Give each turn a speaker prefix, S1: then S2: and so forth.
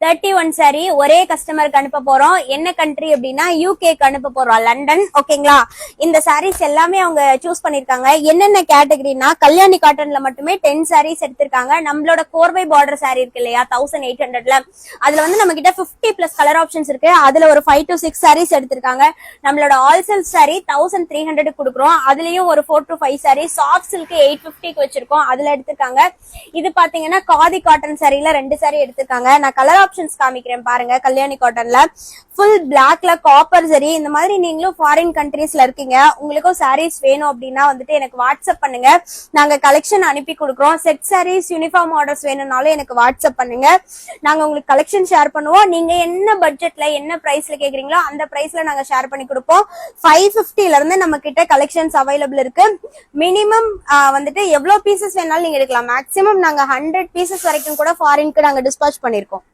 S1: 31 saree ஒரே கஸ்டமருக்கு அனுப்ப போறோம். என்ன கண்ட்ரி அப்படின்னா யூகேக்கு அனுப்ப போறோம், லண்டன். ஓகேங்களா? இந்த சாரீஸ் எல்லாமே அவங்க சூஸ் பண்ணிருக்காங்க. என்னென்ன கேட்டகரினா கல்யாணி காட்டன்ல மட்டுமே 10 sarees எடுத்திருக்காங்க. நம்மளோட கோர்வை பார்டர் saree இருக்கு இல்லையா 1800ல, அதுல வந்து நம்ம கிட்ட 50+ கலர் ஆப்ஷன்ஸ் இருக்கு. அதுல ஒரு 5 to 6 sarees எடுத்திருக்காங்க. நம்மளோட ஆல் சில்க் saree 1300 கொடுக்குறோம். அதுலயும் ஒரு 4 to 5 sarees சாஃப்ட் சில்க் 850க்கு வச்சிருக்கோம், அதுல எடுத்திருக்காங்க. இது பாத்தீங்கன்னா காதி காட்டன் சாரில 2 saree எடுத்திருக்காங்க. நான் கலர் ஆப்ஷன்ஸ் காமிக்கிறேன் பாருங்க. கல்யாணி காட்டன்ல ஃபுல் பிளாக்ல காப்பர் சரி. இந்த மாதிரி நீங்களும் ஃபாரின் கண்ட்ரீஸ்ல இருக்கீங்க, உங்களுக்கும் சாரீஸ் வேணும் அப்படின்னா வந்துட்டு எனக்கு வாட்ஸ்அப் பண்ணுங்க, நாங்க கலெக்ஷன் அனுப்பி கொடுக்குறோம். செட் சாரீஸ் யூனிஃபார்ம் ஆர்டர்ஸ் வேணும்னாலும் எனக்கு வாட்ஸ்அப் பண்ணுங்க, நாங்க உங்களுக்கு கலெக்ஷன் ஷேர் பண்ணுவோம். நீங்க என்ன பட்ஜெட்ல என்ன பிரைஸ்ல கேக்குறீங்களோ அந்த பிரைஸ்ல நாங்க ஷேர் பண்ணி கொடுப்போம். 550ல இருந்து நம்ம கிட்ட கலெக்ஷன்ஸ் அவைலபிள் இருக்கு. மினிமம் வந்துட்டு எவ்வளவு பீசஸ் வேணாலும் நீங்க எடுக்கலாம். மேக்ஸிமம் நாங்க 100 பீசஸ் வரைக்கும் கூட ஃபாரினுக்கு நாங்க டிஸ்பாச் பண்ணிருக்கோம்.